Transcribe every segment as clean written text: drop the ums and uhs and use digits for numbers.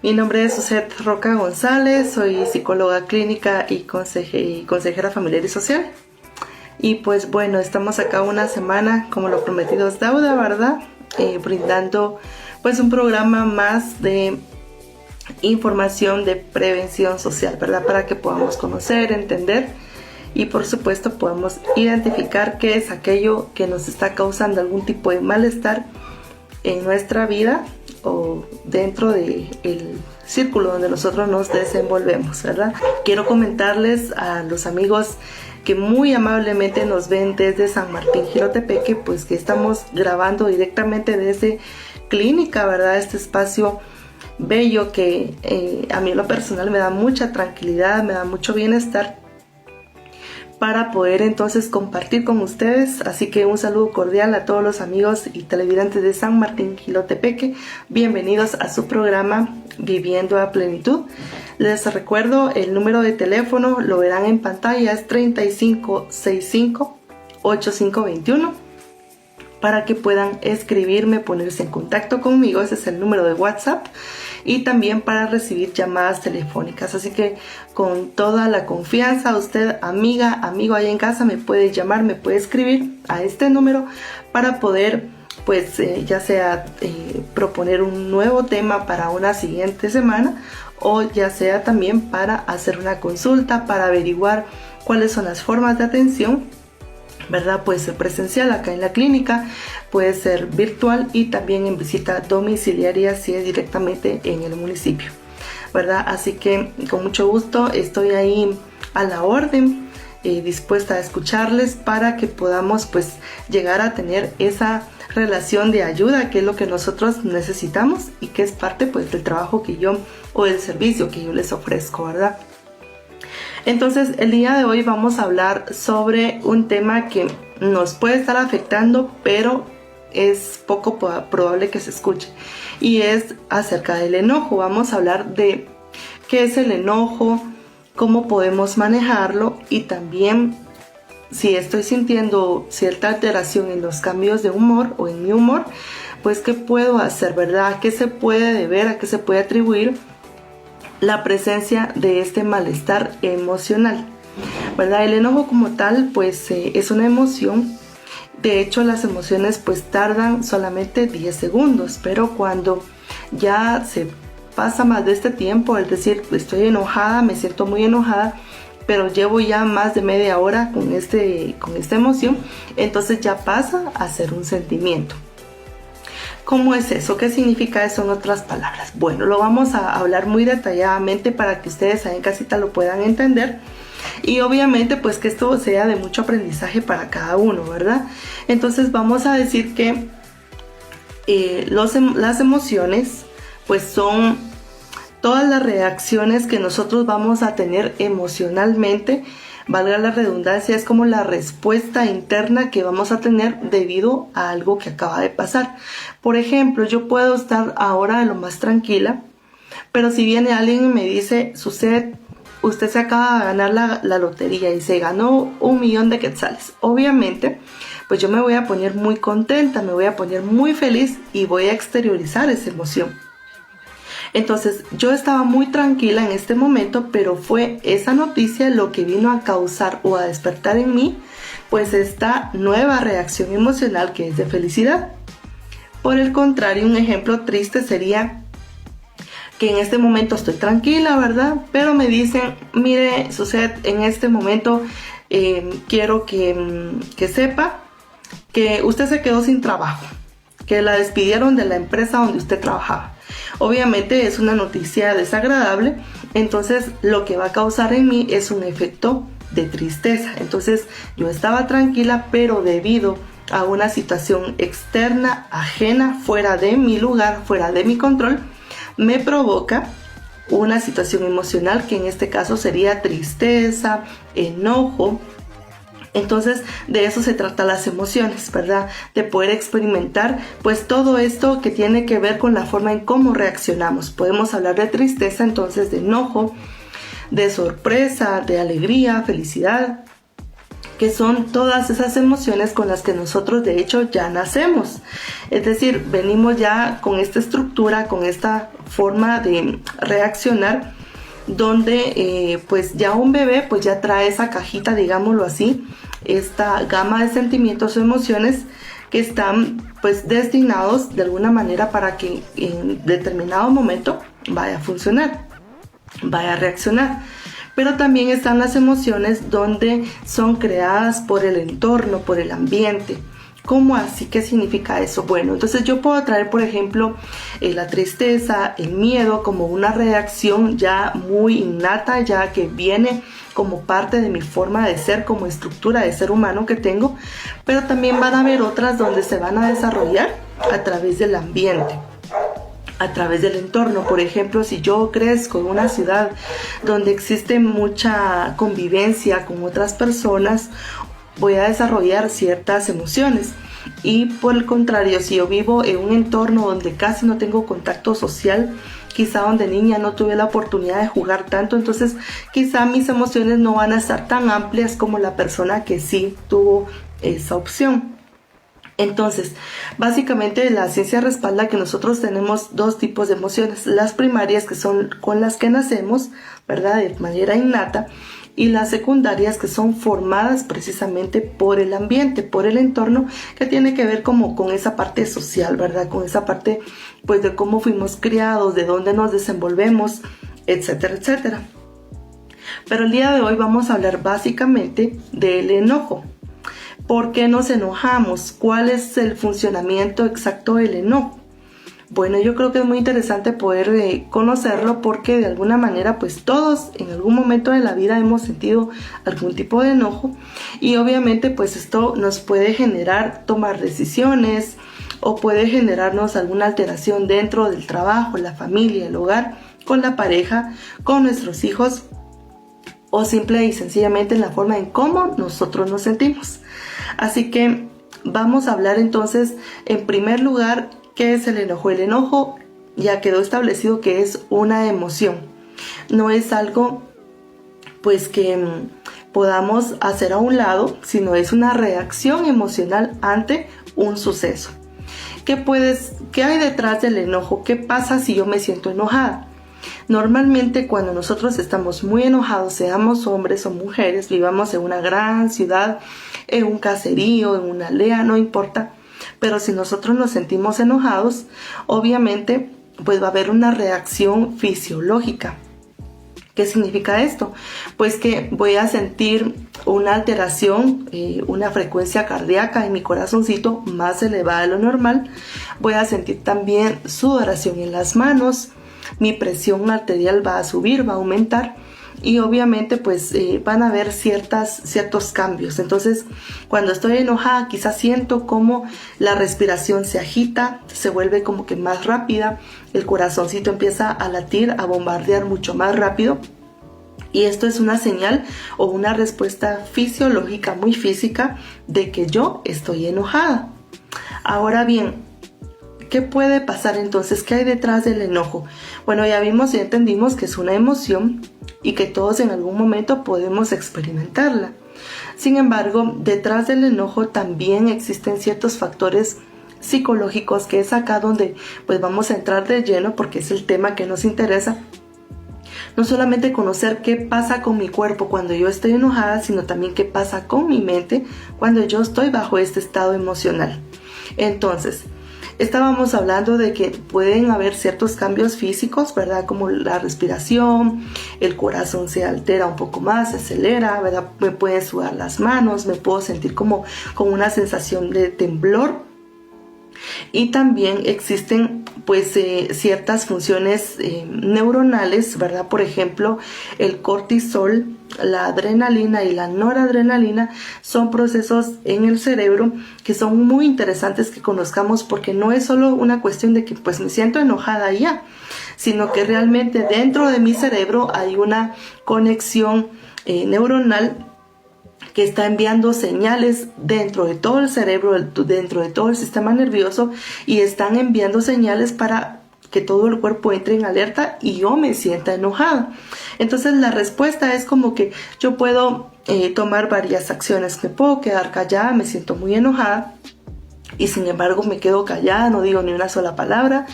Mi nombre es Suset Roca González, soy psicóloga clínica y consejera familiar y social. Y pues bueno, estamos acá una semana, como lo prometido es deuda, ¿verdad? Brindando pues un programa más de información de prevención social, ¿verdad? Para que podamos conocer, entender y por supuesto podamos identificar qué es aquello que nos está causando algún tipo de malestar en nuestra vida o dentro del círculo donde nosotros nos desenvolvemos, ¿verdad? Quiero comentarles a los amigos que muy amablemente nos ven desde San Martín Jilotepeque, pues que estamos grabando directamente desde clínica, ¿verdad? Este espacio bello que a mí en lo personal me da mucha tranquilidad, me da mucho bienestar para poder entonces compartir con ustedes. Así que un saludo cordial a todos los amigos y televidentes de San Martín Jilotepeque. Bienvenidos a su programa Viviendo a Plenitud. Les recuerdo el número de teléfono, lo verán en pantalla, es 3565-8521 para que puedan escribirme, ponerse en contacto conmigo. Ese es el número de WhatsApp, y también para recibir llamadas telefónicas. Así que con toda la confianza, usted, amiga, amigo ahí en casa, me puede llamar, me puede escribir a este número para poder pues ya sea proponer un nuevo tema para una siguiente semana, o ya sea también para hacer una consulta, para averiguar cuáles son las formas de atención, ¿verdad? Puede ser presencial acá en la clínica, puede ser virtual y también en visita domiciliaria si es directamente en el municipio, ¿verdad? Así que con mucho gusto estoy ahí a la orden, dispuesta a escucharles para que podamos pues llegar a tener esa relación de ayuda, que es lo que nosotros necesitamos y que es parte pues del trabajo que yo o del servicio que yo les ofrezco, ¿verdad? Entonces el día de hoy vamos a hablar sobre un tema que nos puede estar afectando, pero es poco probable que se escuche, y es acerca del enojo. Vamos a hablar de qué es el enojo, cómo podemos manejarlo, y también si estoy sintiendo cierta alteración en los cambios de humor o en mi humor, pues qué puedo hacer, ¿verdad? ¿A qué se puede deber, a qué se puede atribuir la presencia de este malestar emocional, ¿verdad? El enojo como tal pues es una emoción. De hecho, las emociones pues tardan solamente 10 segundos, pero cuando ya se pasa más de este tiempo, es decir, estoy enojada, me siento muy enojada, pero llevo ya más de media hora con esta emoción, entonces ya pasa a ser un sentimiento. ¿Cómo es eso? ¿Qué significa eso en otras palabras? Bueno, lo vamos a hablar muy detalladamente para que ustedes ahí en casita lo puedan entender, y obviamente pues que esto sea de mucho aprendizaje para cada uno, ¿verdad? Entonces vamos a decir que las emociones pues son todas las reacciones que nosotros vamos a tener emocionalmente. Valga la redundancia, es como la respuesta interna que vamos a tener debido a algo que acaba de pasar. Por ejemplo, yo puedo estar ahora de lo más tranquila, pero si viene alguien y me dice: Suset, usted se acaba de ganar la lotería y se ganó 1,000,000 de quetzales. Obviamente, pues yo me voy a poner muy contenta, me voy a poner muy feliz y voy a exteriorizar esa emoción. Entonces yo estaba muy tranquila en este momento, pero fue esa noticia lo que vino a causar o a despertar en mí pues esta nueva reacción emocional, que es de felicidad. Por el contrario, un ejemplo triste sería que en este momento estoy tranquila, ¿verdad? Pero me dicen: mire, Suset, en este momento quiero que sepa que usted se quedó sin trabajo, que la despidieron de la empresa donde usted trabajaba. Obviamente es una noticia desagradable, entonces lo que va a causar en mí es un efecto de tristeza. Entonces yo estaba tranquila, pero debido a una situación externa, ajena, fuera de mi lugar, fuera de mi control, me provoca una situación emocional que en este caso sería tristeza, enojo. Entonces de eso se trata las emociones, ¿verdad? De poder experimentar pues todo esto que tiene que ver con la forma en cómo reaccionamos. Podemos hablar de tristeza, entonces de enojo, de sorpresa, de alegría, felicidad, que son todas esas emociones con las que nosotros de hecho ya nacemos. Es decir, venimos ya con esta estructura, con esta forma de reaccionar, donde pues ya un bebé pues ya trae esa cajita, digámoslo así, esta gama de sentimientos o emociones que están pues destinados de alguna manera para que en determinado momento vaya a funcionar, vaya a reaccionar. Pero también están las emociones donde son creadas por el entorno, por el ambiente. ¿Cómo así? ¿Qué significa eso? Bueno, entonces yo puedo traer, por ejemplo, la tristeza, el miedo como una reacción ya muy innata, ya que viene como parte de mi forma de ser, como estructura de ser humano que tengo, pero también van a haber otras donde se van a desarrollar a través del ambiente, a través del entorno. Por ejemplo, si yo crezco en una ciudad donde existe mucha convivencia con otras personas, voy a desarrollar ciertas emociones. Y por el contrario, si yo vivo en un entorno donde casi no tengo contacto social, quizá donde niña no tuve la oportunidad de jugar tanto, entonces quizá mis emociones no van a estar tan amplias como la persona que sí tuvo esa opción. Entonces, básicamente la ciencia respalda que nosotros tenemos dos tipos de emociones: las primarias, que son con las que nacemos, ¿verdad?, de manera innata, y las secundarias, que son formadas precisamente por el ambiente, por el entorno, que tiene que ver como con esa parte social, ¿verdad?, con esa parte pues de cómo fuimos criados, de dónde nos desenvolvemos, etcétera, etcétera. Pero el día de hoy vamos a hablar básicamente del enojo. ¿Por qué nos enojamos? ¿Cuál es el funcionamiento exacto del enojo? Bueno, yo creo que es muy interesante poder conocerlo, porque de alguna manera pues todos en algún momento de la vida hemos sentido algún tipo de enojo, y obviamente pues esto nos puede generar tomar decisiones o puede generarnos alguna alteración dentro del trabajo, la familia, el hogar, con la pareja, con nuestros hijos, o simple y sencillamente en la forma en cómo nosotros nos sentimos. Así que vamos a hablar entonces, en primer lugar, ¿qué es el enojo? El enojo ya quedó establecido que es una emoción. No es algo pues que podamos hacer a un lado, sino es una reacción emocional ante un suceso. ¿Qué hay detrás del enojo? ¿Qué pasa si yo me siento enojada? Normalmente cuando nosotros estamos muy enojados, seamos hombres o mujeres, vivamos en una gran ciudad, en un caserío, en una aldea, no importa, pero si nosotros nos sentimos enojados, obviamente pues va a haber una reacción fisiológica. ¿Qué significa esto? Pues que voy a sentir una alteración, una frecuencia cardíaca en mi corazoncito más elevada de lo normal. Voy a sentir también sudoración en las manos, mi presión arterial va a subir, va a aumentar, y obviamente pues van a haber ciertos cambios. Entonces, cuando estoy enojada, quizás siento como la respiración se agita, se vuelve como que más rápida, el corazoncito empieza a latir, a bombardear mucho más rápido, y esto es una señal o una respuesta fisiológica, muy física, de que yo estoy enojada. Ahora bien, ¿qué puede pasar entonces? ¿Qué hay detrás del enojo? Bueno, ya vimos y entendimos que es una emoción y que todos en algún momento podemos experimentarla. Sin embargo, detrás del enojo también existen ciertos factores psicológicos, que es acá donde pues vamos a entrar de lleno, porque es el tema que nos interesa. No solamente conocer qué pasa con mi cuerpo cuando yo estoy enojada, sino también qué pasa con mi mente cuando yo estoy bajo este estado emocional. Entonces, estábamos hablando de que pueden haber ciertos cambios físicos, ¿verdad? Como la respiración, el corazón se altera un poco más, se acelera, ¿verdad? Me pueden sudar las manos, me puedo sentir como con una sensación de temblor. Y también existen pues ciertas funciones neuronales, ¿verdad? Por ejemplo, el cortisol, la adrenalina y la noradrenalina son procesos en el cerebro que son muy interesantes que conozcamos, porque no es solo una cuestión de que pues me siento enojada ya, sino que realmente dentro de mi cerebro hay una conexión neuronal que está enviando señales dentro de todo el cerebro, dentro de todo el sistema nervioso, y están enviando señales para que todo el cuerpo entre en alerta y yo me sienta enojada. Entonces la respuesta es como que yo puedo tomar varias acciones. Me puedo quedar callada, me siento muy enojada y sin embargo me quedo callada, no digo ni una sola palabra.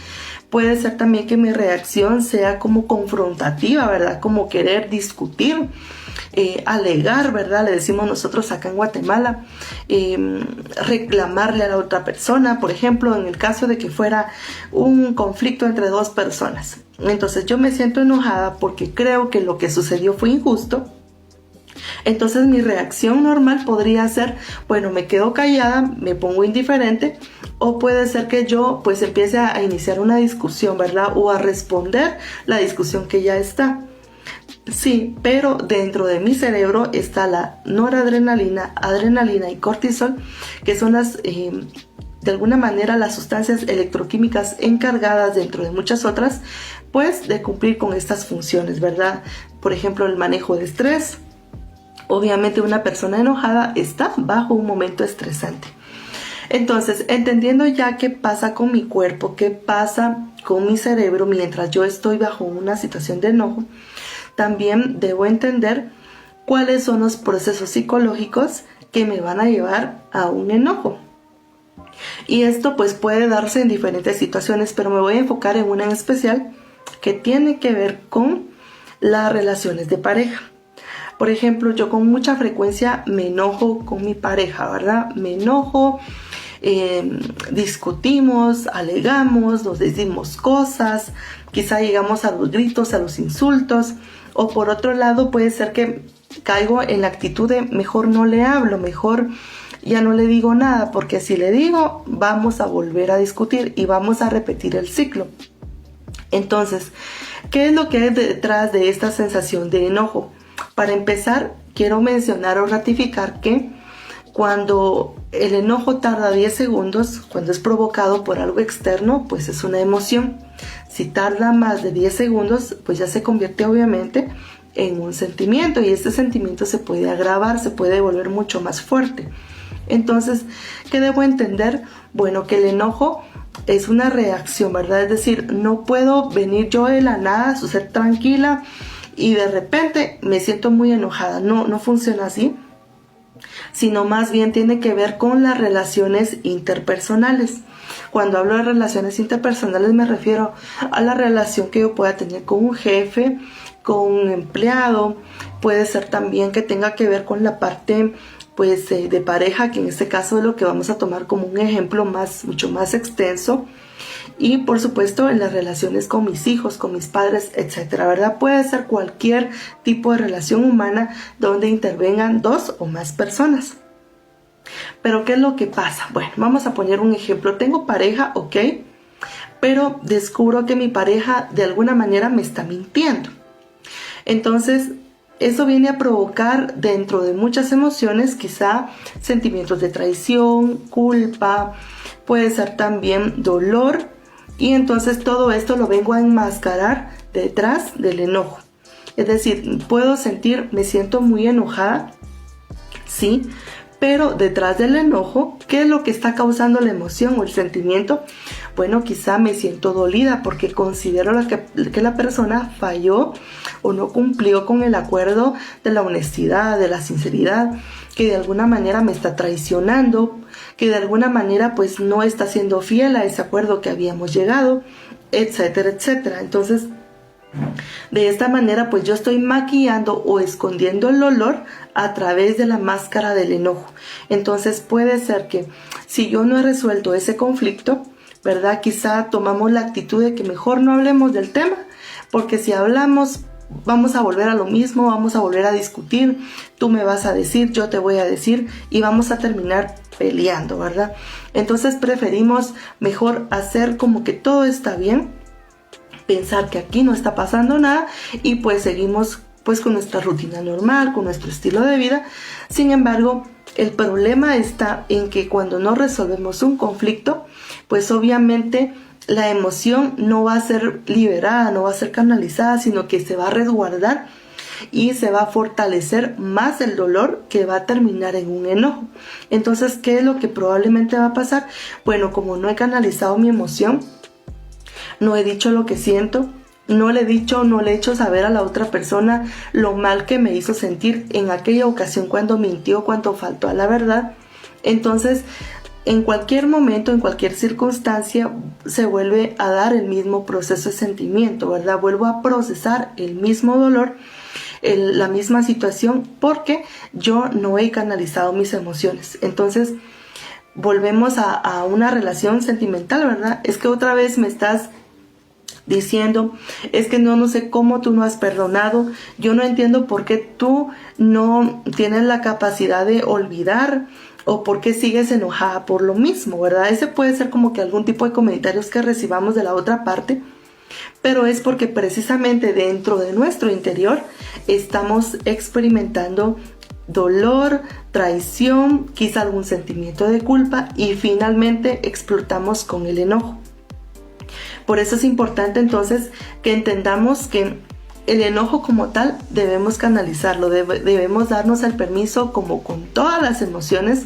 Puede ser también que mi reacción sea como confrontativa, ¿verdad? Como querer discutir, alegar, ¿verdad? Le decimos nosotros acá en Guatemala, reclamarle a la otra persona, por ejemplo, en el caso de que fuera un conflicto entre dos personas. Entonces yo me siento enojada porque creo que lo que sucedió fue injusto. Entonces mi reacción normal podría ser, bueno, me quedo callada, me pongo indiferente, o puede ser que yo pues empiece a iniciar una discusión, ¿verdad? O a responder la discusión que ya está. Sí, pero dentro de mi cerebro está la noradrenalina, adrenalina y cortisol, que son de alguna manera las sustancias electroquímicas encargadas, dentro de muchas otras, pues de cumplir con estas funciones, ¿verdad? Por ejemplo, el manejo de estrés. Obviamente una persona enojada está bajo un momento estresante. Entonces, entendiendo ya qué pasa con mi cuerpo, qué pasa con mi cerebro mientras yo estoy bajo una situación de enojo, también debo entender cuáles son los procesos psicológicos que me van a llevar a un enojo. Y esto pues puede darse en diferentes situaciones, pero me voy a enfocar en una en especial que tiene que ver con las relaciones de pareja. Por ejemplo, yo con mucha frecuencia me enojo con mi pareja, ¿verdad? Me enojo, discutimos, alegamos, nos decimos cosas, quizá llegamos a los gritos, a los insultos, o por otro lado puede ser que caigo en la actitud de mejor no le hablo, mejor ya no le digo nada, porque si le digo vamos a volver a discutir y vamos a repetir el ciclo. Entonces, ¿qué es lo que hay detrás de esta sensación de enojo? Para empezar, quiero mencionar o ratificar que cuando el enojo tarda 10 segundos, cuando es provocado por algo externo, pues es una emoción. Si tarda más de 10 segundos, pues ya se convierte obviamente en un sentimiento, y este sentimiento se puede agravar, se puede volver mucho más fuerte. Entonces, ¿qué debo entender? Bueno, que el enojo es una reacción, ¿verdad? Es decir, no puedo venir yo de la nada, ser tranquila y de repente me siento muy enojada. No funciona así, sino más bien tiene que ver con las relaciones interpersonales. Cuando hablo de relaciones interpersonales me refiero a la relación que yo pueda tener con un jefe, con un empleado. Puede ser también que tenga que ver con la parte pues de pareja, que en este caso es lo que vamos a tomar como un ejemplo mucho más extenso. Y por supuesto en las relaciones con mis hijos, con mis padres, etcétera, ¿verdad? Puede ser cualquier tipo de relación humana donde intervengan dos o más personas. Pero ¿qué es lo que pasa? Bueno, vamos a poner un ejemplo. Tengo pareja, ok, pero descubro que mi pareja de alguna manera me está mintiendo. Entonces, eso viene a provocar dentro de muchas emociones, quizá sentimientos de traición, culpa, puede ser también dolor, y entonces todo esto lo vengo a enmascarar detrás del enojo. Es decir, puedo sentir, me siento muy enojada, sí, pero detrás del enojo, ¿qué es lo que está causando la emoción o el sentimiento? Bueno, quizá me siento dolida porque considero que la persona falló o no cumplió con el acuerdo de la honestidad, de la sinceridad, que de alguna manera me está traicionando, que de alguna manera pues no está siendo fiel a ese acuerdo que habíamos llegado, etcétera, etcétera. Entonces, de esta manera pues yo estoy maquillando o escondiendo el dolor a través de la máscara del enojo. Entonces puede ser que si yo no he resuelto ese conflicto, ¿verdad? Quizá tomamos la actitud de que mejor no hablemos del tema, porque si hablamos vamos a volver a lo mismo, vamos a volver a discutir, tú me vas a decir, yo te voy a decir y vamos a terminar peleando, ¿verdad? Entonces preferimos mejor hacer como que todo está bien, pensar que aquí no está pasando nada y pues seguimos pues con nuestra rutina normal, con nuestro estilo de vida. Sin embargo, el problema está en que cuando no resolvemos un conflicto, pues obviamente la emoción no va a ser liberada, no va a ser canalizada, sino que se va a resguardar y se va a fortalecer más el dolor, que va a terminar en un enojo. Entonces, ¿qué es lo que probablemente va a pasar? Bueno, como no he canalizado mi emoción, no he dicho lo que siento, no le he dicho, no le he hecho saber a la otra persona lo mal que me hizo sentir en aquella ocasión cuando mintió, cuando faltó a la verdad. Entonces, en cualquier momento, en cualquier circunstancia, se vuelve a dar el mismo proceso de sentimiento, ¿verdad? Vuelvo a procesar el mismo dolor, la misma situación, porque yo no he canalizado mis emociones. Entonces, volvemos a una relación sentimental, ¿verdad? Es que otra vez me estás diciendo, es que no sé cómo tú no has perdonado, yo no entiendo por qué tú no tienes la capacidad de olvidar, o por qué sigues enojada por lo mismo, ¿verdad? Ese puede ser como que algún tipo de comentarios que recibamos de la otra parte, pero es porque precisamente dentro de nuestro interior estamos experimentando dolor, traición, quizá algún sentimiento de culpa, y finalmente explotamos con el enojo. Por eso es importante entonces que entendamos que el enojo como tal debemos canalizarlo, debemos darnos el permiso, como con todas las emociones,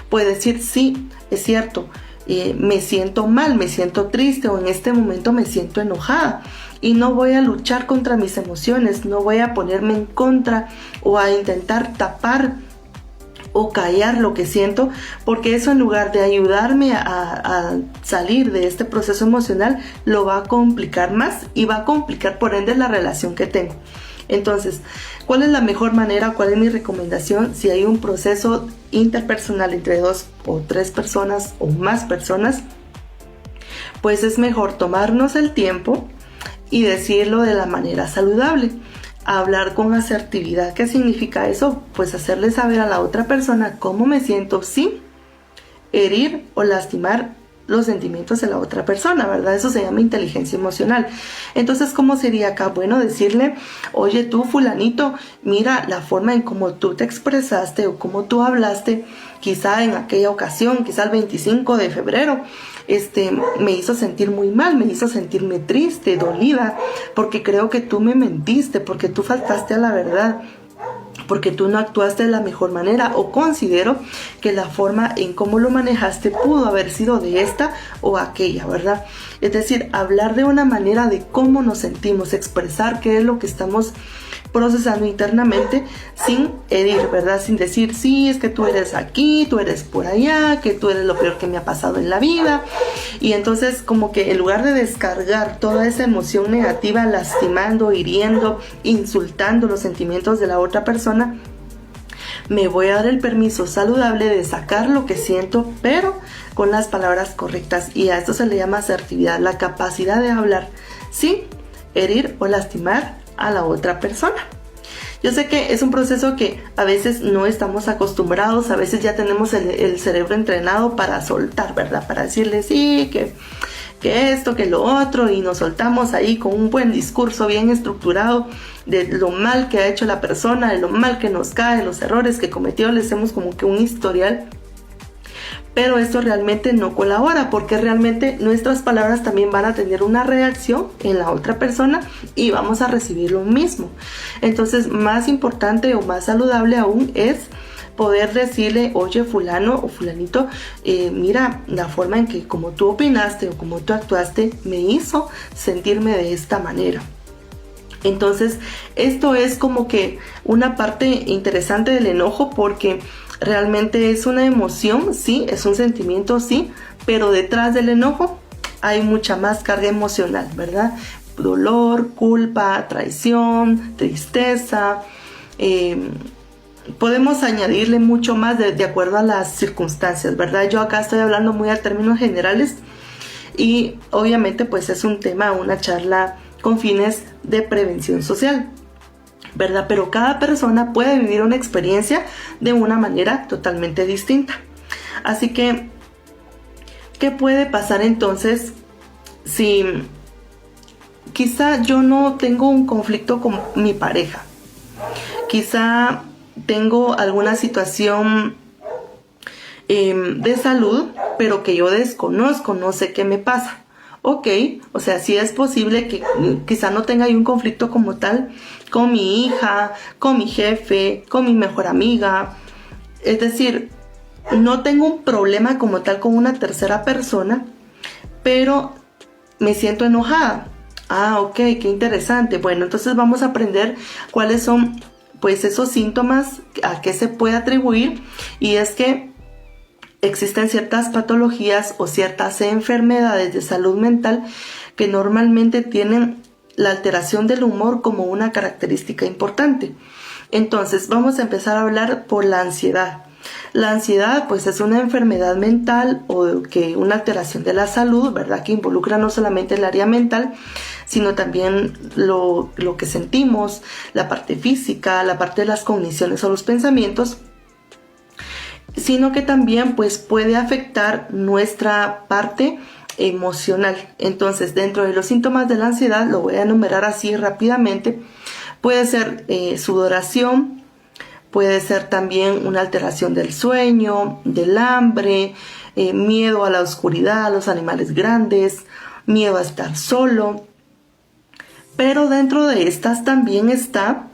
puede decir, sí, es cierto, me siento mal, me siento triste, o en este momento me siento enojada, y no voy a luchar contra mis emociones, no voy a ponerme en contra o a intentar tapar o callar lo que siento, porque eso, en lugar de ayudarme a salir de este proceso emocional, lo va a complicar más y va a complicar por ende la relación que tengo. Entonces, ¿cuál es la mejor manera? ¿Cuál es mi recomendación? Si hay un proceso interpersonal entre 2 o 3 personas o más personas, pues es mejor tomarnos el tiempo y decirlo de la manera saludable. Hablar con asertividad. ¿Qué significa eso? Pues hacerle saber a la otra persona cómo me siento sin herir o lastimar los sentimientos de la otra persona, ¿verdad? Eso se llama inteligencia emocional. Entonces, ¿cómo sería acá? Bueno, decirle, oye tú fulanito, mira la forma en cómo tú te expresaste o cómo tú hablaste, quizá en aquella ocasión, quizá el 25 de febrero, me hizo sentir muy mal, me hizo sentirme triste, dolida, porque creo que tú me mentiste, porque tú faltaste a la verdad, porque tú no actuaste de la mejor manera, o considero que la forma en cómo lo manejaste pudo haber sido de esta o aquella, ¿verdad? Es decir, hablar de una manera de cómo nos sentimos, expresar qué es lo que estamos procesando internamente sin herir, ¿verdad? Sin decir, sí, es que tú eres aquí, tú eres por allá, que tú eres lo peor que me ha pasado en la vida. Y entonces, como que en lugar de descargar toda esa emoción negativa, lastimando, hiriendo, insultando los sentimientos de la otra persona, me voy a dar el permiso saludable de sacar lo que siento, pero con las palabras correctas. Y a esto se le llama asertividad, la capacidad de hablar sin herir o lastimar a la otra persona. Yo sé que es un proceso que a veces no estamos acostumbrados, a veces ya tenemos el cerebro entrenado para soltar, ¿verdad? Para decirle sí, que esto, que lo otro, y nos soltamos ahí con un buen discurso bien estructurado de lo mal que ha hecho la persona, de lo mal que nos cae, los errores que cometió, le hacemos como que un historial. Pero esto realmente no colabora, porque realmente nuestras palabras también van a tener una reacción en la otra persona y vamos a recibir lo mismo. Entonces, más importante o más saludable aún es poder decirle, oye fulano o fulanito, mira, la forma en que como tú opinaste o como tú actuaste me hizo sentirme de esta manera. Entonces, esto es como que una parte interesante del enojo, porque realmente es una emoción, sí, es un sentimiento, sí, pero detrás del enojo hay mucha más carga emocional, ¿verdad? Dolor, culpa, traición, tristeza. Podemos añadirle mucho más de acuerdo a las circunstancias, ¿verdad? Yo acá estoy hablando muy a términos generales y obviamente pues es un tema, una charla con fines de prevención social, ¿verdad? Pero cada persona puede vivir una experiencia de una manera totalmente distinta. Así que, ¿qué puede pasar entonces si quizá yo no tengo un conflicto con mi pareja? Quizá tengo alguna situación de salud, pero que yo desconozco, no sé qué me pasa. Ok, o sea, sí es posible que quizá no tenga yo un conflicto como tal con mi hija, con mi jefe, con mi mejor amiga. Es decir, no tengo un problema como tal con una tercera persona, pero me siento enojada. Ah, ok, qué interesante. Bueno, entonces vamos a aprender cuáles son pues esos síntomas, a qué se puede atribuir, y es que existen ciertas patologías o ciertas enfermedades de salud mental que normalmente tienen la alteración del humor como una característica importante. Entonces vamos a empezar a hablar por la ansiedad. La ansiedad pues es una enfermedad mental o que una alteración de la salud, ¿verdad? Que involucra no solamente el área mental, sino también lo que sentimos, la parte física, la parte de las cogniciones o los pensamientos, sino que también pues puede afectar nuestra parte emocional. Entonces, dentro de los síntomas de la ansiedad, lo voy a enumerar así rápidamente, puede ser sudoración, puede ser también una alteración del sueño, del hambre, miedo a la oscuridad, a los animales grandes, miedo a estar solo. Pero dentro de estas también está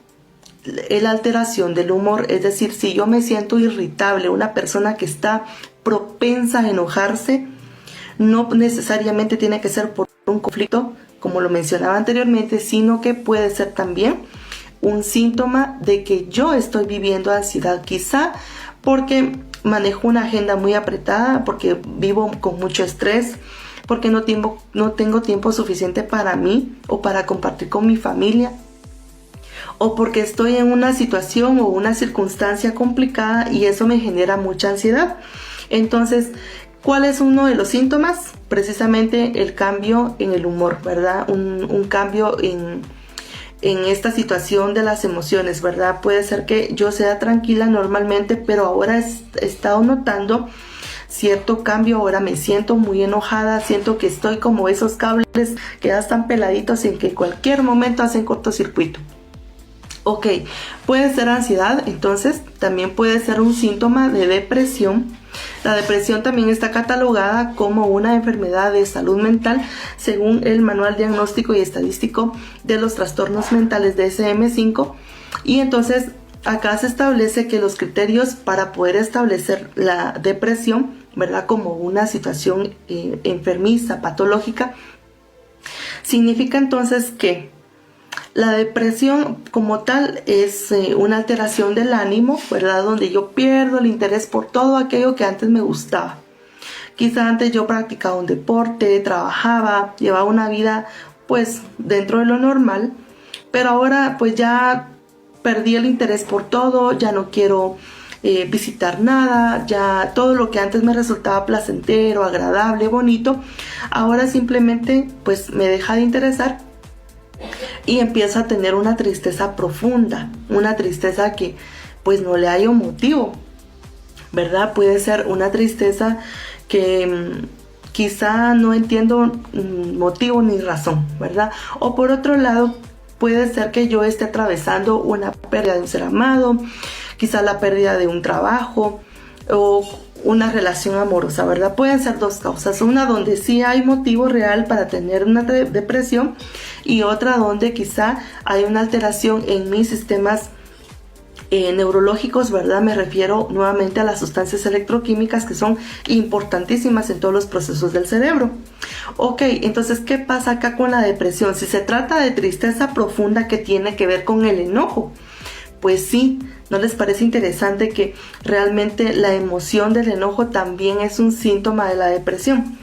la alteración del humor, es decir, si yo me siento irritable, una persona que está propensa a enojarse, no necesariamente tiene que ser por un conflicto, como lo mencionaba anteriormente, sino que puede ser también un síntoma de que yo estoy viviendo ansiedad, quizá porque manejo una agenda muy apretada, porque vivo con mucho estrés, porque no tengo tiempo suficiente para mí o para compartir con mi familia, o porque estoy en una situación o una circunstancia complicada y eso me genera mucha ansiedad. Entonces, ¿cuál es uno de los síntomas? Precisamente el cambio en el humor, ¿verdad? Un cambio en esta situación de las emociones, ¿verdad? Puede ser que yo sea tranquila normalmente, pero ahora he estado notando cierto cambio, ahora me siento muy enojada, siento que estoy como esos cables que ya están peladitos y en que en cualquier momento hacen cortocircuito. Ok, puede ser ansiedad, entonces también puede ser un síntoma de depresión. La depresión también está catalogada como una enfermedad de salud mental según el Manual Diagnóstico y Estadístico de los Trastornos Mentales DSM-5, y entonces acá se establece que los criterios para poder establecer la depresión, ¿verdad?, como una situación enfermiza, patológica, significa entonces que la depresión como tal es una alteración del ánimo, ¿verdad?, donde yo pierdo el interés por todo aquello que antes me gustaba. Quizá antes yo practicaba un deporte, trabajaba, llevaba una vida pues dentro de lo normal, pero ahora pues ya perdí el interés por todo, ya no quiero visitar nada, ya todo lo que antes me resultaba placentero, agradable, bonito, ahora simplemente pues me deja de interesar y empiezo a tener una tristeza profunda, una tristeza que pues no le hay un motivo, ¿verdad? Puede ser una tristeza que quizá no entiendo motivo ni razón, ¿verdad? O por otro lado, puede ser que yo esté atravesando una pérdida de un ser amado, quizá la pérdida de un trabajo o una relación amorosa, ¿verdad? Pueden ser dos causas, una donde sí hay motivo real para tener una depresión y otra donde quizá hay una alteración en mis sistemas neurológicos, ¿verdad? Me refiero nuevamente a las sustancias electroquímicas que son importantísimas en todos los procesos del cerebro. Ok, entonces, ¿qué pasa acá con la depresión? Si se trata de tristeza profunda que tiene que ver con el enojo, pues sí, ¿no les parece interesante que realmente la emoción del enojo también es un síntoma de la depresión?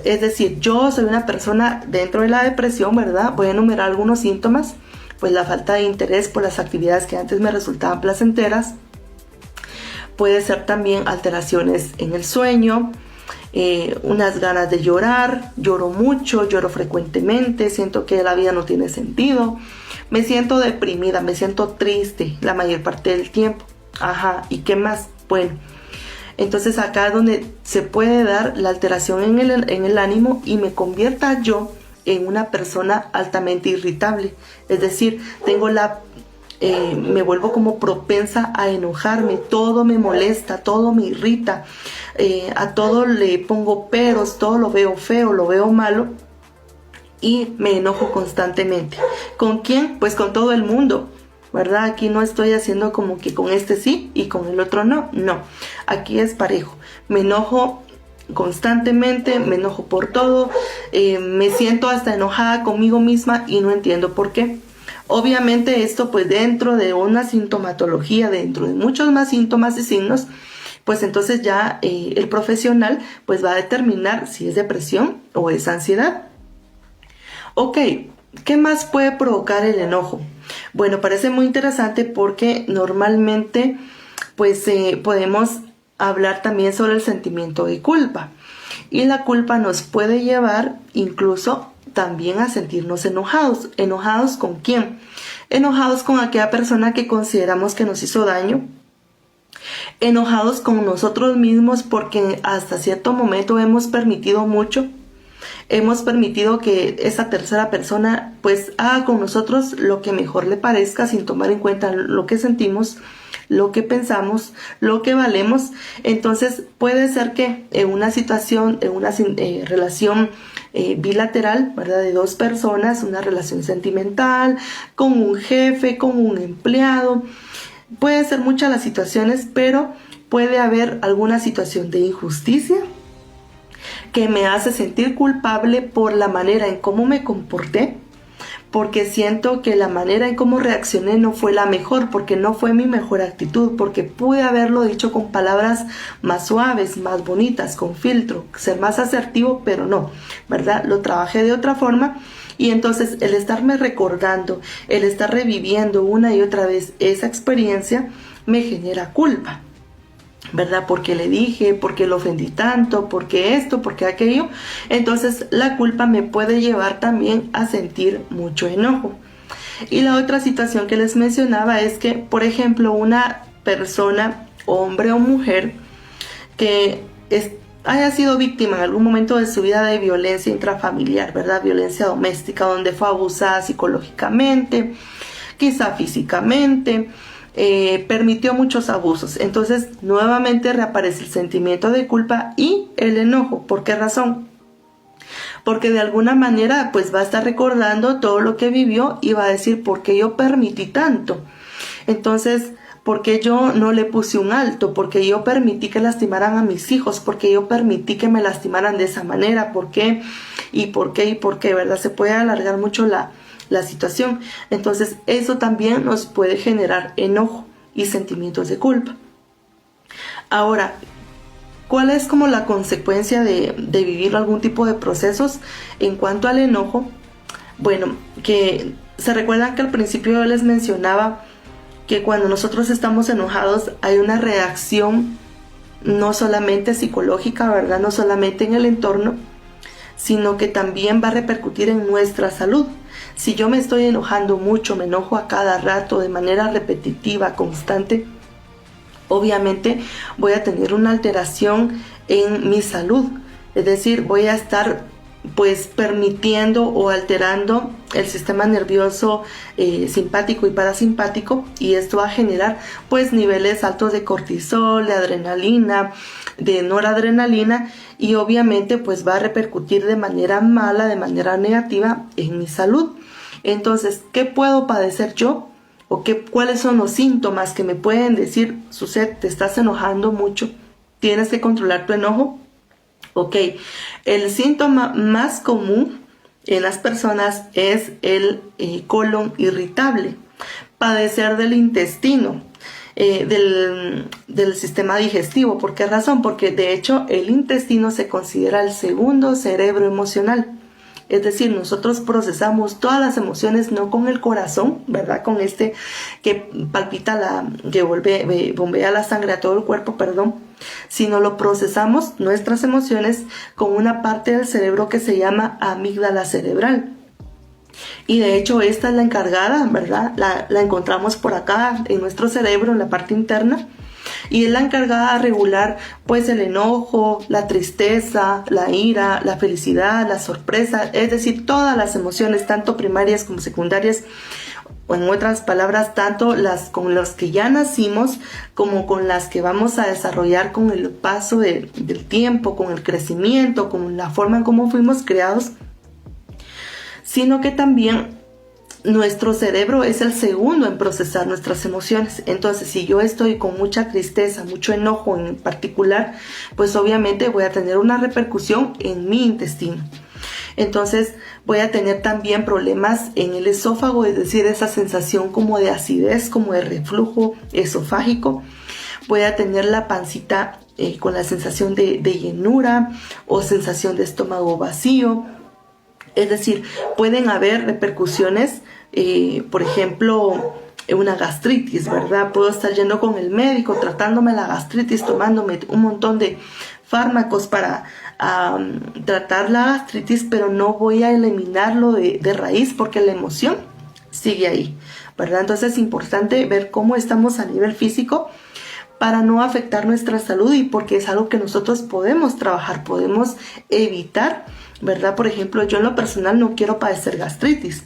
Es decir, yo soy una persona dentro de la depresión, ¿verdad? Voy a enumerar algunos síntomas. Pues la falta de interés por las actividades que antes me resultaban placenteras. Puede ser también alteraciones en el sueño, unas ganas de llorar, lloro mucho, lloro frecuentemente, siento que la vida no tiene sentido, me siento deprimida, me siento triste la mayor parte del tiempo. Ajá, ¿y qué más? Bueno, entonces acá es donde se puede dar la alteración en el ánimo y me convierta yo en una persona altamente irritable, es decir, me vuelvo como propensa a enojarme, todo me molesta, todo me irrita, a todo le pongo peros, todo lo veo feo, lo veo malo y me enojo constantemente. ¿Con quién? Pues con todo el mundo, ¿verdad? Aquí no estoy haciendo como que con este sí y con el otro no, aquí es parejo, me enojo constantemente, me enojo por todo, me siento hasta enojada conmigo misma y no entiendo por qué. Obviamente esto pues dentro de una sintomatología, dentro de muchos más síntomas y signos, pues entonces ya el profesional pues va a determinar si es depresión o es ansiedad. Ok, ¿qué más puede provocar el enojo? Bueno, parece muy interesante porque normalmente pues podemos hablar también sobre el sentimiento de culpa. Y la culpa nos puede llevar incluso también a sentirnos enojados. ¿Enojados con quién? Enojados con aquella persona que consideramos que nos hizo daño. Enojados con nosotros mismos porque hasta cierto momento hemos permitido mucho. Hemos permitido que esa tercera persona pues haga con nosotros lo que mejor le parezca sin tomar en cuenta lo que sentimos, lo que pensamos, lo que valemos. Entonces puede ser que en una situación, en una relación bilateral, ¿verdad? De dos personas, una relación sentimental, con un jefe, con un empleado, pueden ser muchas las situaciones, pero puede haber alguna situación de injusticia que me hace sentir culpable por la manera en cómo me comporté, porque siento que la manera en cómo reaccioné no fue la mejor, porque no fue mi mejor actitud, porque pude haberlo dicho con palabras más suaves, más bonitas, con filtro, ser más asertivo, pero no, ¿verdad? Lo trabajé de otra forma y entonces el estarme recordando, el estar reviviendo una y otra vez esa experiencia me genera culpa, ¿verdad? Porque le dije, porque lo ofendí tanto, porque esto, porque aquello. Entonces la culpa me puede llevar también a sentir mucho enojo. Y la otra situación que les mencionaba es que, por ejemplo, una persona, hombre o mujer, que haya sido víctima en algún momento de su vida de violencia intrafamiliar, ¿verdad? Violencia doméstica, donde fue abusada psicológicamente, quizá físicamente, permitió muchos abusos. Entonces nuevamente reaparece el sentimiento de culpa y el enojo. ¿Por qué razón? Porque de alguna manera pues va a estar recordando todo lo que vivió y va a decir ¿por qué yo permití tanto? Entonces, ¿por qué yo no le puse un alto? ¿Por qué yo permití que lastimaran a mis hijos? ¿Por qué yo permití que me lastimaran de esa manera? ¿Por qué? ¿Y por qué? ¿Y por qué? ¿Verdad? Se puede alargar mucho la situación. Entonces eso también nos puede generar enojo y sentimientos de culpa. Ahora, ¿cuál es como la consecuencia de vivir algún tipo de procesos en cuanto al enojo? Bueno, que se recuerdan que al principio yo les mencionaba que cuando nosotros estamos enojados hay una reacción no solamente psicológica, ¿verdad? No solamente en el entorno, sino que también va a repercutir en nuestra salud. Si yo me estoy enojando mucho, me enojo a cada rato de manera repetitiva, constante, obviamente voy a tener una alteración en mi salud. Es decir, voy a estar pues permitiendo o alterando el sistema nervioso simpático y parasimpático, y esto va a generar pues niveles altos de cortisol, de adrenalina, de noradrenalina, y obviamente pues va a repercutir de manera mala, de manera negativa en mi salud. Entonces, ¿qué puedo padecer yo? ¿O cuáles son los síntomas que me pueden decir, Suset, te estás enojando mucho, tienes que controlar tu enojo? Ok, el síntoma más común en las personas es el colon irritable, padecer del intestino, del sistema digestivo. ¿Por qué razón? Porque de hecho el intestino se considera el segundo cerebro emocional. Es decir, nosotros procesamos todas las emociones no con el corazón, ¿verdad? Con este que palpita, que bombea la sangre a todo el cuerpo, sino lo procesamos nuestras emociones con una parte del cerebro que se llama amígdala cerebral. Y de hecho esta es la encargada, ¿verdad? La encontramos por acá en nuestro cerebro, en la parte interna. Y es la encargada de regular pues el enojo, la tristeza, la ira, la felicidad, la sorpresa, es decir, todas las emociones, tanto primarias como secundarias, o en otras palabras, tanto las con las que ya nacimos como con las que vamos a desarrollar con el paso del tiempo, con el crecimiento, con la forma en cómo fuimos creados, sino que también nuestro cerebro es el segundo en procesar nuestras emociones. Entonces, si yo estoy con mucha tristeza, mucho enojo en particular, pues obviamente voy a tener una repercusión en mi intestino. Entonces voy a tener también problemas en el esófago, es decir, esa sensación como de acidez, como de reflujo esofágico. Voy a tener la pancita con la sensación de llenura o sensación de estómago vacío. Es decir, pueden haber repercusiones, por ejemplo, una gastritis, ¿verdad? Puedo estar yendo con el médico, tratándome la gastritis, tomándome un montón de fármacos para tratar la gastritis, pero no voy a eliminarlo de raíz porque la emoción sigue ahí, ¿verdad? Entonces es importante ver cómo estamos a nivel físico para no afectar nuestra salud y porque es algo que nosotros podemos trabajar, podemos evitar, ¿verdad? Por ejemplo, yo en lo personal no quiero padecer gastritis.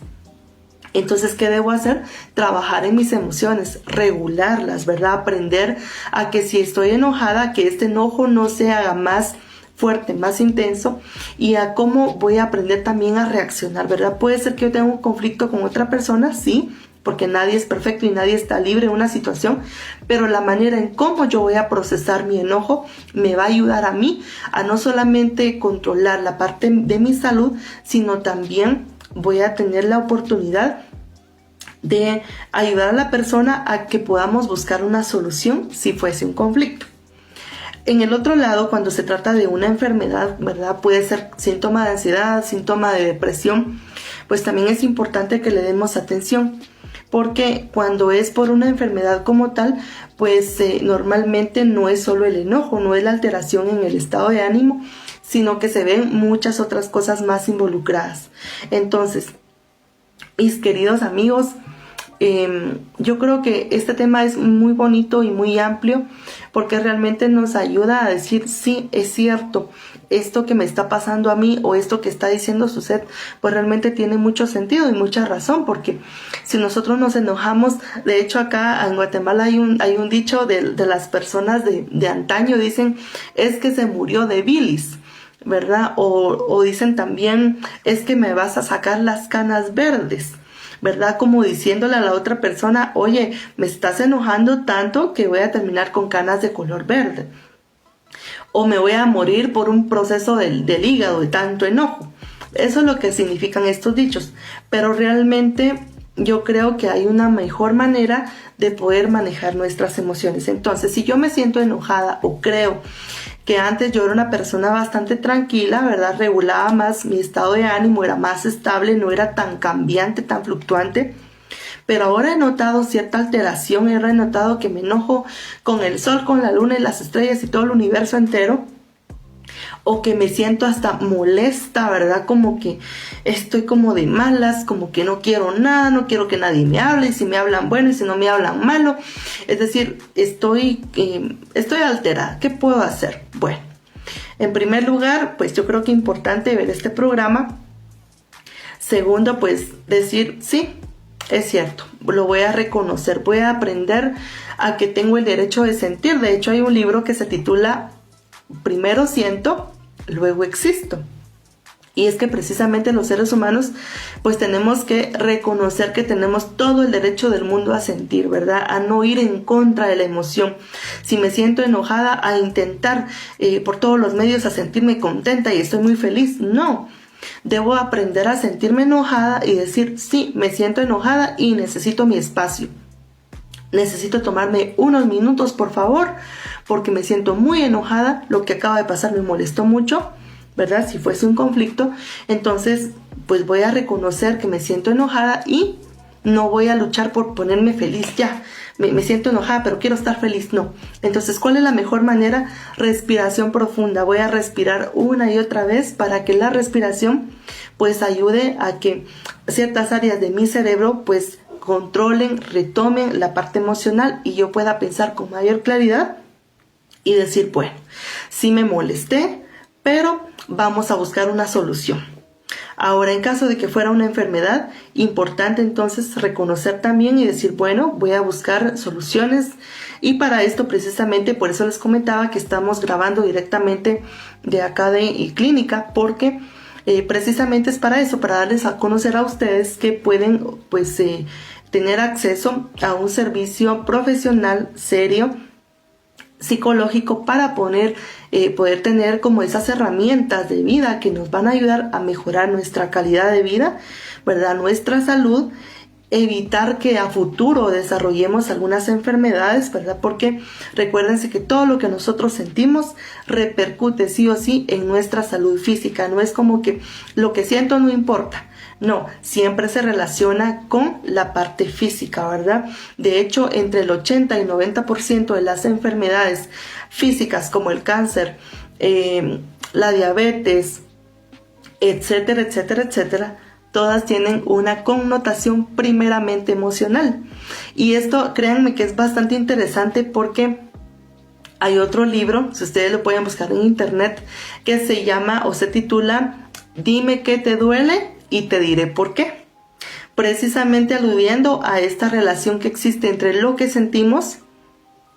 Entonces, ¿qué debo hacer? Trabajar en mis emociones, regularlas, ¿verdad? Aprender a que si estoy enojada, que este enojo no se haga más fuerte, más intenso, y a cómo voy a aprender también a reaccionar, ¿verdad? Puede ser que yo tenga un conflicto con otra persona, sí, porque nadie es perfecto y nadie está libre de una situación, pero la manera en cómo yo voy a procesar mi enojo me va a ayudar a mí a no solamente controlar la parte de mi salud, sino también voy a tener la oportunidad de ayudar a la persona a que podamos buscar una solución si fuese un conflicto. En el otro lado, cuando se trata de una enfermedad, ¿verdad? Puede ser síntoma de ansiedad, síntoma de depresión, pues también es importante que le demos atención, porque cuando es por una enfermedad como tal, pues normalmente no es solo el enojo, no es la alteración en el estado de ánimo, sino que se ven muchas otras cosas más involucradas. Entonces, mis queridos amigos, yo creo que este tema es muy bonito y muy amplio porque realmente nos ayuda a decir, sí, es cierto, esto que me está pasando a mí o esto que está diciendo Suzette, pues realmente tiene mucho sentido y mucha razón, porque si nosotros nos enojamos, de hecho acá en Guatemala hay un dicho de las personas de antaño, dicen, es que se murió de bilis, ¿verdad? O dicen también, es que me vas a sacar las canas verdes, ¿verdad? Como diciéndole a la otra persona, oye, me estás enojando tanto que voy a terminar con canas de color verde. O me voy a morir por un proceso del hígado de tanto enojo. Eso es lo que significan estos dichos. Pero realmente yo creo que hay una mejor manera de poder manejar nuestras emociones. Entonces, si yo me siento enojada o creo que antes yo era una persona bastante tranquila, ¿verdad? Regulaba más mi estado de ánimo, era más estable, no era tan cambiante, tan fluctuante. Pero ahora he notado cierta alteración, he notado que me enojo con el sol, con la luna y las estrellas y todo el universo entero. O que me siento hasta molesta, ¿verdad? Como que estoy como de malas, como que no quiero nada, no quiero que nadie me hable, y si me hablan bueno y si no me hablan malo. Es decir, estoy alterada. ¿Qué puedo hacer? Bueno, en primer lugar, pues yo creo que es importante ver este programa. Segundo, pues decir, sí, es cierto, lo voy a reconocer, voy a aprender a que tengo el derecho de sentir. De hecho, hay un libro que se titula Primero siento, luego existo. Y es que precisamente los seres humanos pues tenemos que reconocer que tenemos todo el derecho del mundo a sentir, ¿verdad? A no ir en contra de la emoción. Si me siento enojada, a intentar por todos los medios a sentirme contenta y estoy muy feliz. No, debo aprender a sentirme enojada y decir, sí, me siento enojada y necesito mi espacio. Necesito tomarme unos minutos, por favor, porque me siento muy enojada. Lo que acaba de pasar me molestó mucho, ¿verdad? Si fuese un conflicto, entonces pues voy a reconocer que me siento enojada y no voy a luchar por ponerme feliz. Ya, me siento enojada, pero quiero estar feliz. No. Entonces, ¿cuál es la mejor manera? Respiración profunda. Voy a respirar una y otra vez para que la respiración pues ayude a que ciertas áreas de mi cerebro pues controlen, retomen la parte emocional y yo pueda pensar con mayor claridad y decir, bueno, sí me molesté, pero vamos a buscar una solución. Ahora, en caso de que fuera una enfermedad, importante entonces reconocer también y decir, bueno, voy a buscar soluciones. Y para esto precisamente, por eso les comentaba que estamos grabando directamente de acá de clínica, porque precisamente es para eso, para darles a conocer a ustedes que pueden pues tener acceso a un servicio profesional serio, psicológico, para poder tener como esas herramientas de vida que nos van a ayudar a mejorar nuestra calidad de vida, ¿verdad? Nuestra salud, evitar que a futuro desarrollemos algunas enfermedades, ¿verdad? Porque recuérdense que todo lo que nosotros sentimos repercute sí o sí en nuestra salud física. No es como que lo que siento no importa. No, siempre se relaciona con la parte física, ¿verdad? De hecho, entre el 80 y 90% de las enfermedades físicas como el cáncer, la diabetes, etcétera, etcétera, etcétera, todas tienen una connotación primeramente emocional. Y esto, créanme que es bastante interesante porque hay otro libro, si ustedes lo pueden buscar en internet, que se llama o se titula Dime qué te duele y te diré por qué. Precisamente aludiendo a esta relación que existe entre lo que sentimos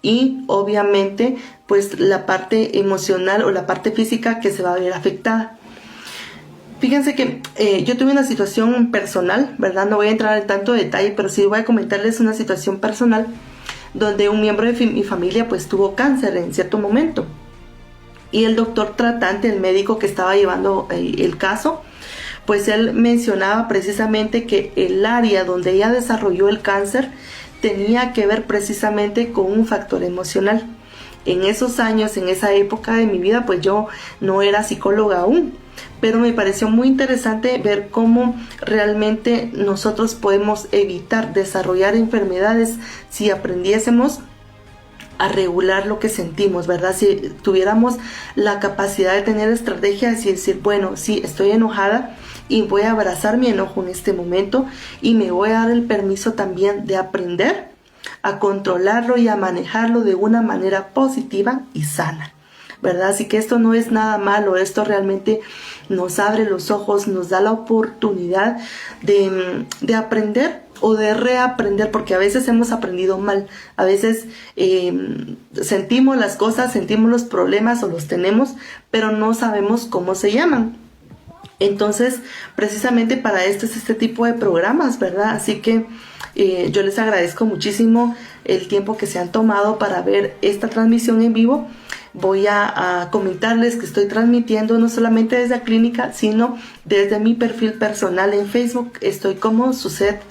y obviamente pues la parte emocional o la parte física que se va a ver afectada. Fíjense que yo tuve una situación personal, ¿verdad? No voy a entrar en tanto detalle, pero sí voy a comentarles una situación personal donde un miembro de mi familia pues tuvo cáncer en cierto momento. Y el doctor tratante, el médico que estaba llevando el caso, pues él mencionaba precisamente que el área donde ella desarrolló el cáncer tenía que ver precisamente con un factor emocional. En esos años, en esa época de mi vida, pues yo no era psicóloga aún, pero me pareció muy interesante ver cómo realmente nosotros podemos evitar desarrollar enfermedades si aprendiésemos a regular lo que sentimos, ¿verdad? Si tuviéramos la capacidad de tener estrategias y decir, bueno, sí, estoy enojada y voy a abrazar mi enojo en este momento y me voy a dar el permiso también de aprender a controlarlo y a manejarlo de una manera positiva y sana, ¿verdad? Así que esto no es nada malo, esto realmente nos abre los ojos, nos da la oportunidad de aprender o de reaprender, porque a veces hemos aprendido mal, a veces sentimos las cosas, sentimos los problemas o los tenemos, pero no sabemos cómo se llaman. Entonces, precisamente para esto es este tipo de programas, ¿verdad? Así que yo les agradezco muchísimo el tiempo que se han tomado para ver esta transmisión en vivo. Voy a comentarles que estoy transmitiendo no solamente desde la clínica, sino desde mi perfil personal en Facebook. Estoy como Suzette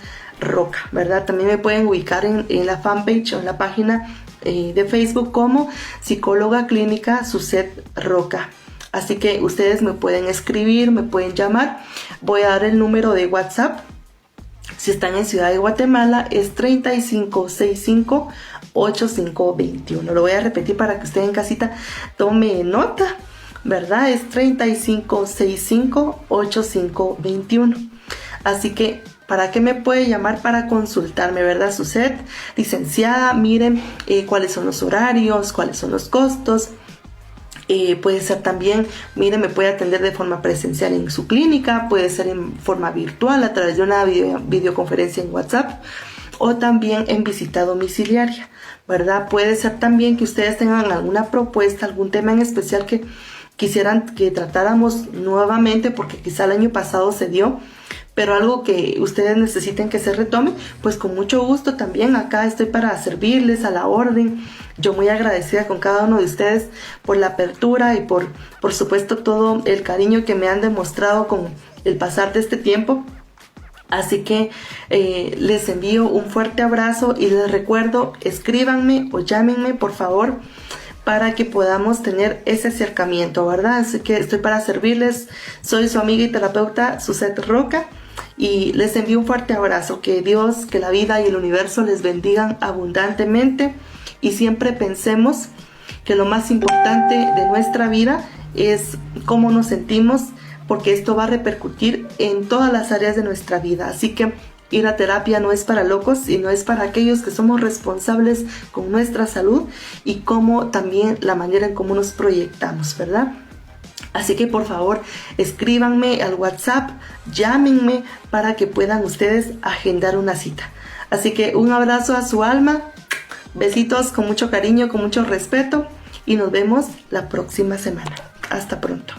Roca, ¿verdad? También me pueden ubicar en la fanpage o en la página de Facebook como psicóloga clínica Suzette Roca. Así que ustedes me pueden escribir, me pueden llamar. Voy a dar el número de WhatsApp. Si están en Ciudad de Guatemala es 3565-8521. Lo voy a repetir para que usted en casita tome nota, ¿verdad? Es 3565-8521. Así que, ¿para qué me puede llamar? Para consultarme, ¿verdad? Suzette, licenciada, miren cuáles son los horarios, cuáles son los costos. Puede ser también, mire, me puede atender de forma presencial en su clínica, puede ser en forma virtual a través de una videoconferencia en WhatsApp o también en visita domiciliaria, ¿verdad? Puede ser también que ustedes tengan alguna propuesta, algún tema en especial que quisieran que tratáramos nuevamente porque quizá el año pasado se dio, pero algo que ustedes necesiten que se retome, pues con mucho gusto también acá estoy para servirles, a la orden. Yo muy agradecida con cada uno de ustedes por la apertura y por supuesto todo el cariño que me han demostrado con el pasar de este tiempo. Así que les envío un fuerte abrazo y les recuerdo, escríbanme o llámenme por favor para que podamos tener ese acercamiento, ¿verdad? Así que estoy para servirles. Soy su amiga y terapeuta Suzette Roca. Y les envío un fuerte abrazo, que Dios, que la vida y el universo les bendigan abundantemente y siempre pensemos que lo más importante de nuestra vida es cómo nos sentimos, porque esto va a repercutir en todas las áreas de nuestra vida. Así que ir a terapia no es para locos, sino es para aquellos que somos responsables con nuestra salud y cómo también la manera en cómo nos proyectamos, ¿verdad? Así que por favor escríbanme al WhatsApp, llámenme para que puedan ustedes agendar una cita. Así que un abrazo a su alma, besitos con mucho cariño, con mucho respeto y nos vemos la próxima semana. Hasta pronto.